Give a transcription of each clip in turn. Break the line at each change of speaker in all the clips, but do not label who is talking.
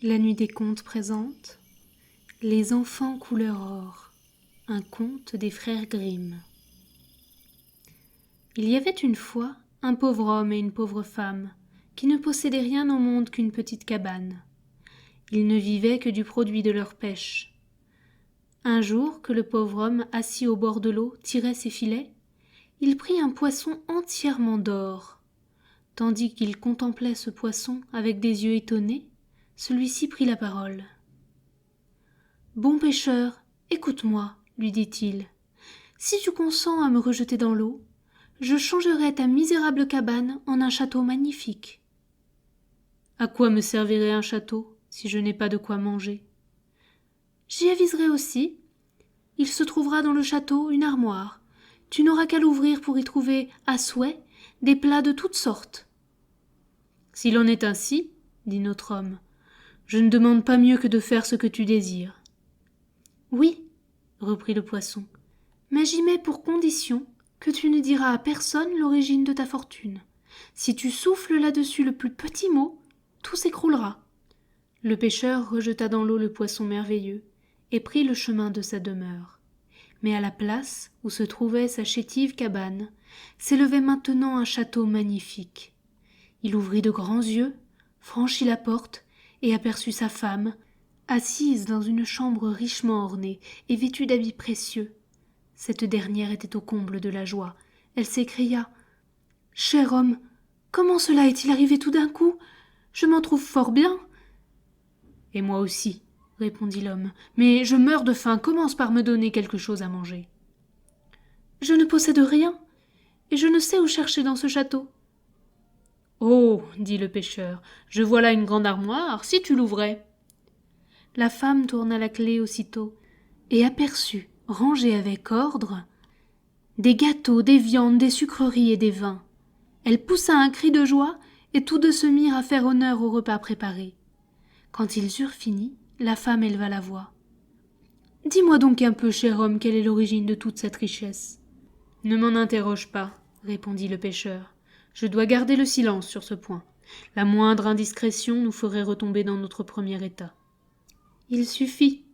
La nuit des contes présente Les enfants couleur or, un conte des frères Grimm. Il y avait une fois un pauvre homme et une pauvre femme qui ne possédaient rien au monde qu'une petite cabane. Ils ne vivaient que du produit de leur pêche. Un jour que le pauvre homme, assis au bord de l'eau, tirait ses filets, il prit un poisson entièrement d'or. Tandis qu'il contemplait ce poisson avec des yeux étonnés, celui-ci prit la parole. « Bon pêcheur, écoute-moi, lui dit-il. Si tu consens à me rejeter dans l'eau, je changerai ta misérable cabane en un château magnifique. »« À quoi me servirait un château si je n'ai pas de quoi manger ? » ?»« J'y aviserai aussi. Il se trouvera dans le château une armoire. Tu n'auras qu'à l'ouvrir pour y trouver, à souhait, des plats de toutes sortes. »« S'il en est ainsi, dit notre homme, je ne demande pas mieux que de faire ce que tu désires. »« Oui, reprit le poisson, mais j'y mets pour condition que tu ne diras à personne l'origine de ta fortune. Si tu souffles là-dessus le plus petit mot, tout s'écroulera. » Le pêcheur rejeta dans l'eau le poisson merveilleux et prit le chemin de sa demeure. Mais à la place où se trouvait sa chétive cabane, s'élevait maintenant un château magnifique. Il ouvrit de grands yeux, franchit la porte et aperçut sa femme, assise dans une chambre richement ornée et vêtue d'habits précieux. Cette dernière était au comble de la joie. Elle s'écria « Cher homme, comment cela est-il arrivé tout d'un coup ? Je m'en trouve fort bien. »« Et moi aussi, répondit l'homme, mais je meurs de faim, commence par me donner quelque chose à manger. »« Je ne possède rien, et je ne sais où chercher dans ce château. »« Oh, dit le pêcheur, je vois là une grande armoire, si tu l'ouvrais. » La femme tourna la clé aussitôt, et aperçut, rangés avec ordre, des gâteaux, des viandes, des sucreries et des vins. Elle poussa un cri de joie, et tous deux se mirent à faire honneur au repas préparé. Quand ils eurent fini, la femme éleva la voix. « Dis-moi donc un peu, cher homme, quelle est l'origine de toute cette richesse. »« Ne m'en interroge pas, répondit le pêcheur. Je dois garder le silence sur ce point. La moindre indiscrétion nous ferait retomber dans notre premier état. »« Il suffit.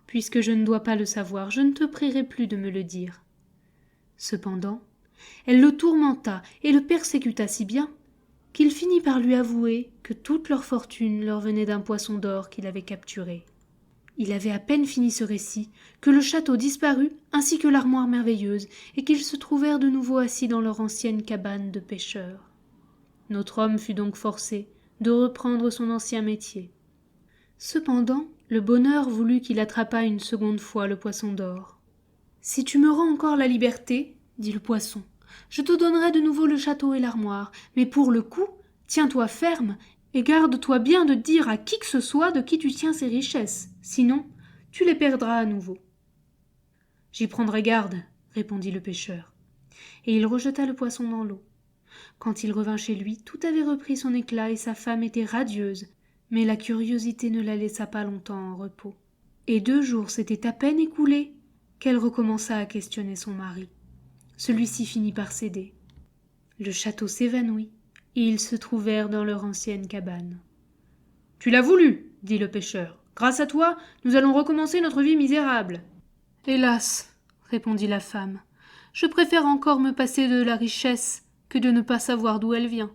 Puisque je ne dois pas le savoir, je ne te prierai plus de me le dire. » Cependant, elle le tourmenta et le persécuta si bien qu'il finit par lui avouer que toute leur fortune leur venait d'un poisson d'or qu'il avait capturé. Il avait à peine fini ce récit que le château disparut ainsi que l'armoire merveilleuse et qu'ils se trouvèrent de nouveau assis dans leur ancienne cabane de pêcheurs. Notre homme fut donc forcé de reprendre son ancien métier. Cependant, le bonheur voulut qu'il attrapât une seconde fois le poisson d'or. « Si tu me rends encore la liberté, dit le poisson, je te donnerai de nouveau le château et l'armoire, mais pour le coup, tiens-toi ferme et garde-toi bien de dire à qui que ce soit de qui tu tiens ces richesses, sinon tu les perdras à nouveau. »« J'y prendrai garde, répondit le pêcheur, et il rejeta le poisson dans l'eau. Quand il revint chez lui, tout avait repris son éclat et sa femme était radieuse, mais la curiosité ne la laissa pas longtemps en repos. Et 2 jours s'étaient à peine écoulés qu'elle recommença à questionner son mari. Celui-ci finit par céder. Le château s'évanouit, et ils se trouvèrent dans leur ancienne cabane. « Tu l'as voulu, dit le pêcheur. Grâce à toi, nous allons recommencer notre vie misérable. »« Hélas, répondit la femme, je préfère encore me passer de la richesse que de ne pas savoir d'où elle vient. »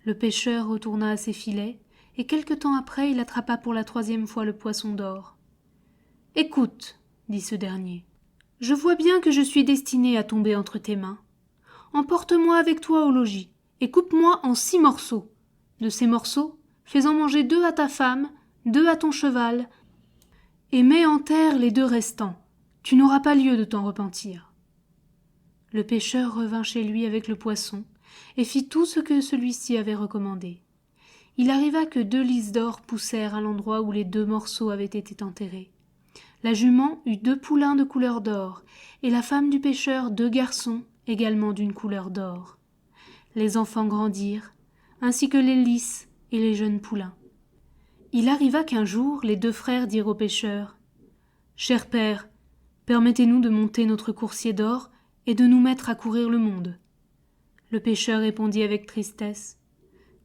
Le pêcheur retourna à ses filets, et quelque temps après, il attrapa pour la 3e fois le poisson d'or. « Écoute, dit ce dernier, je vois bien que je suis destiné à tomber entre tes mains. Emporte-moi avec toi au logis, et coupe-moi en 6 morceaux. De ces morceaux, fais-en manger 2 à ta femme, 2 à ton cheval, et mets en terre les 2 restants. Tu n'auras pas lieu de t'en repentir. » Le pêcheur revint chez lui avec le poisson, et fit tout ce que celui-ci avait recommandé. Il arriva que 2 lys d'or poussèrent à l'endroit où les 2 morceaux avaient été enterrés. La jument eut 2 poulains de couleur d'or, et la femme du pêcheur 2 garçons, également d'une couleur d'or. Les enfants grandirent, ainsi que les lys et les jeunes poulains. Il arriva qu'un jour, les 2 frères dirent au pêcheur « Cher père, permettez-nous de monter notre coursier d'or et de nous mettre à courir le monde. » Le pêcheur répondit avec tristesse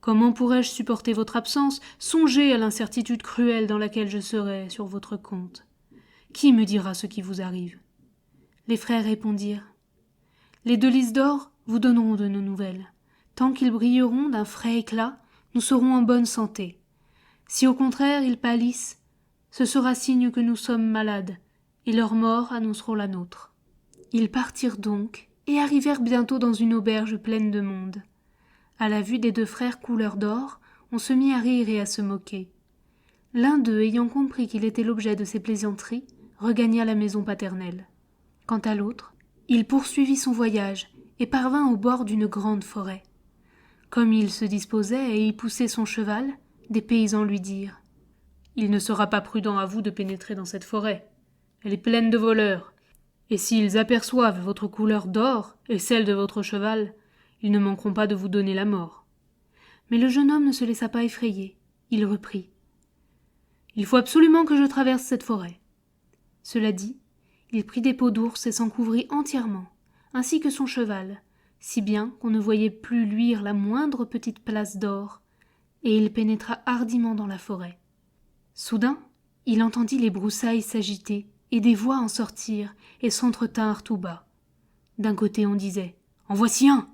Comment pourrais-je supporter votre absence? Songez à l'incertitude cruelle dans laquelle je serai sur votre compte. Qui me dira ce qui vous arrive? Les frères répondirent. Les 2 lys d'or vous donneront de nos nouvelles. Tant qu'ils brilleront d'un frais éclat, nous serons en bonne santé. Si au contraire ils pâlissent, ce sera signe que nous sommes malades, et leur mort annonceront la nôtre. Ils partirent donc, et arrivèrent bientôt dans une auberge pleine de monde. À la vue des 2 frères couleur d'or, on se mit à rire et à se moquer. L'un d'eux, ayant compris qu'il était l'objet de ces plaisanteries, regagna la maison paternelle. Quant à l'autre, il poursuivit son voyage et parvint au bord d'une grande forêt. Comme il se disposait à y pousser son cheval, des paysans lui dirent « Il ne sera pas prudent à vous de pénétrer dans cette forêt. Elle est pleine de voleurs, et s'ils aperçoivent votre couleur d'or et celle de votre cheval, ils ne manqueront pas de vous donner la mort. » Mais le jeune homme ne se laissa pas effrayer. Il reprit « Il faut absolument que je traverse cette forêt. » Cela dit, il prit des peaux d'ours et s'en couvrit entièrement, ainsi que son cheval, si bien qu'on ne voyait plus luire la moindre petite place d'or, et il pénétra hardiment dans la forêt. Soudain, il entendit les broussailles s'agiter, et des voix en sortirent et s'entretinrent tout bas. D'un côté on disait « En voici un !»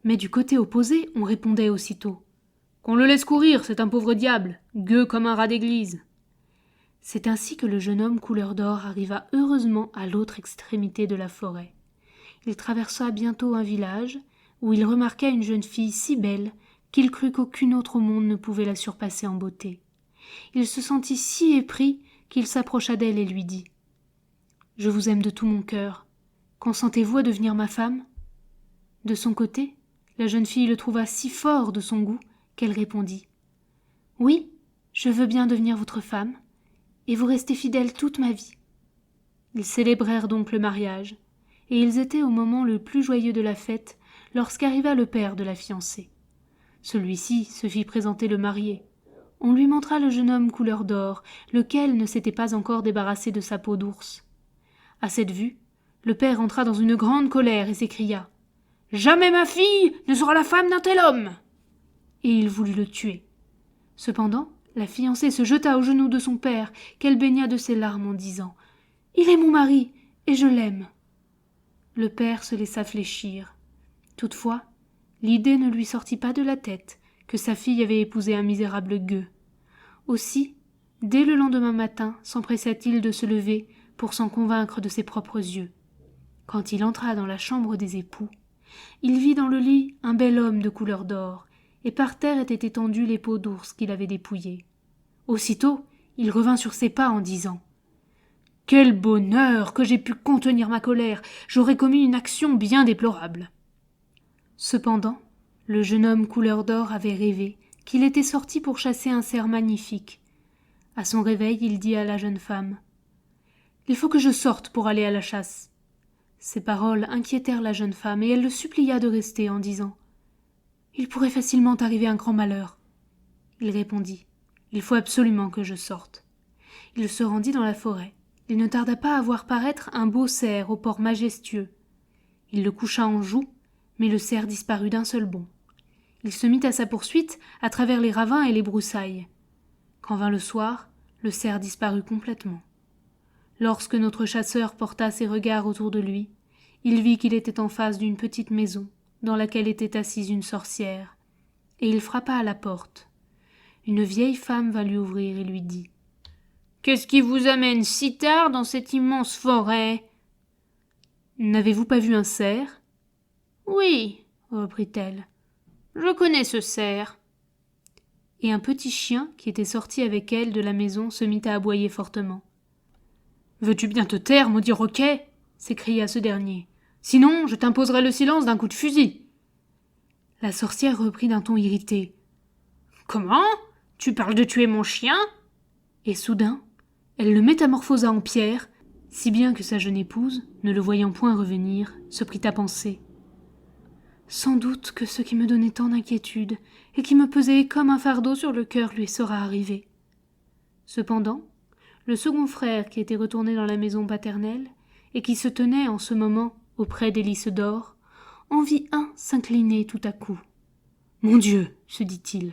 Mais du côté opposé on répondait aussitôt « Qu'on le laisse courir, c'est un pauvre diable, gueux comme un rat d'église !» C'est ainsi que le jeune homme couleur d'or arriva heureusement à l'autre extrémité de la forêt. Il traversa bientôt un village, où il remarqua une jeune fille si belle qu'il crut qu'aucune autre au monde ne pouvait la surpasser en beauté. Il se sentit si épris qu'il s'approcha d'elle et lui dit « Je vous aime de tout mon cœur. Consentez-vous à devenir ma femme ?» De son côté, la jeune fille le trouva si fort de son goût qu'elle répondit « Oui, je veux bien devenir votre femme, et vous rester fidèle toute ma vie. » Ils célébrèrent donc le mariage, et ils étaient au moment le plus joyeux de la fête lorsqu'arriva le père de la fiancée. Celui-ci se fit présenter le marié. On lui montra le jeune homme couleur d'or, lequel ne s'était pas encore débarrassé de sa peau d'ours. À cette vue, le père entra dans une grande colère et s'écria « Jamais ma fille ne sera la femme d'un tel homme !» Et il voulut le tuer. Cependant, la fiancée se jeta aux genoux de son père, qu'elle baigna de ses larmes en disant « Il est mon mari, et je l'aime. » Le père se laissa fléchir. Toutefois, l'idée ne lui sortit pas de la tête que sa fille avait épousé un misérable gueux. Aussi, dès le lendemain matin, s'empressa-t-il de se lever pour s'en convaincre de ses propres yeux. Quand il entra dans la chambre des époux, il vit dans le lit un bel homme de couleur d'or, et par terre étaient étendues les peaux d'ours qu'il avait dépouillées. Aussitôt, il revint sur ses pas en disant « Quel bonheur que j'ai pu contenir ma colère! J'aurais commis une action bien déplorable. » Cependant, le jeune homme couleur d'or avait rêvé qu'il était sorti pour chasser un cerf magnifique. À son réveil, il dit à la jeune femme « Il faut que je sorte pour aller à la chasse. » Ces paroles inquiétèrent la jeune femme et elle le supplia de rester en disant « Il pourrait facilement arriver un grand malheur. » Il répondit « Il faut absolument que je sorte. » Il se rendit dans la forêt. Il ne tarda pas à voir paraître un beau cerf au port majestueux. Il le coucha en joue, mais le cerf disparut d'un seul bond. Il se mit à sa poursuite à travers les ravins et les broussailles. Quand vint le soir, le cerf disparut complètement. Lorsque notre chasseur porta ses regards autour de lui, il vit qu'il était en face d'une petite maison dans laquelle était assise une sorcière, et il frappa à la porte. Une vieille femme vint lui ouvrir et lui dit « Qu'est-ce qui vous amène si tard dans cette immense forêt ?»« N'avez-vous pas vu un cerf ?»« Oui, reprit-elle, je connais ce cerf. » Et un petit chien qui était sorti avec elle de la maison se mit à aboyer fortement. « Veux-tu bien te taire, maudit roquet ?» s'écria ce dernier. « Sinon, je t'imposerai le silence d'un coup de fusil. » La sorcière reprit d'un ton irrité. « Comment ? Tu parles de tuer mon chien ?» Et soudain, elle le métamorphosa en pierre, si bien que sa jeune épouse, ne le voyant point revenir, se prit à penser. Sans doute que ce qui me donnait tant d'inquiétude et qui me pesait comme un fardeau sur le cœur lui sera arrivé. Cependant, le second frère qui était retourné dans la maison paternelle et qui se tenait en ce moment auprès des lys d'or, en vit un s'incliner tout à coup. « Mon Dieu, se dit-il,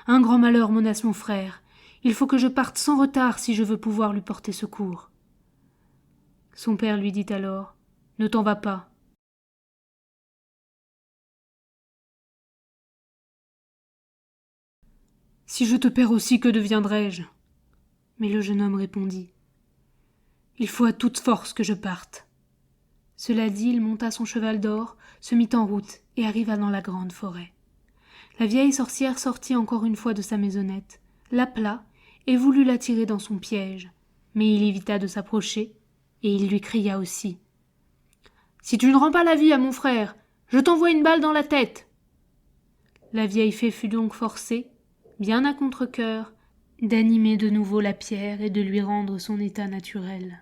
un grand malheur menace mon frère. Il faut que je parte sans retard si je veux pouvoir lui porter secours. Son père lui dit alors, ne t'en vas pas. Si je te perds aussi, que deviendrai-je? Mais le jeune homme répondit, il faut à toute force que je parte. Cela dit, il monta son cheval d'or, se mit en route et arriva dans la grande forêt. La vieille sorcière sortit encore une fois de sa maisonnette, l'appela et voulut l'attirer dans son piège, mais il évita de s'approcher, et il lui cria aussi. « Si tu ne rends pas la vie à mon frère, je t'envoie une balle dans la tête !» La vieille fée fut donc forcée, bien à contre-cœur, d'animer de nouveau la pierre et de lui rendre son état naturel.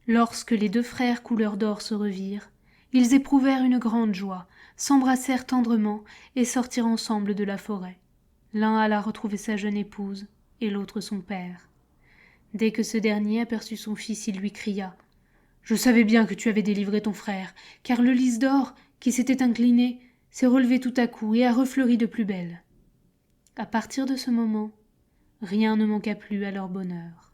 Lorsque les deux frères couleur d'or se revirent, ils éprouvèrent une grande joie, s'embrassèrent tendrement et sortirent ensemble de la forêt. L'un alla retrouver sa jeune épouse et l'autre son père. Dès que ce dernier aperçut son fils, il lui cria « Je savais bien que tu avais délivré ton frère, car le lys d'or, qui s'était incliné, s'est relevé tout à coup et a refleuri de plus belle. » À partir de ce moment, rien ne manqua plus à leur bonheur.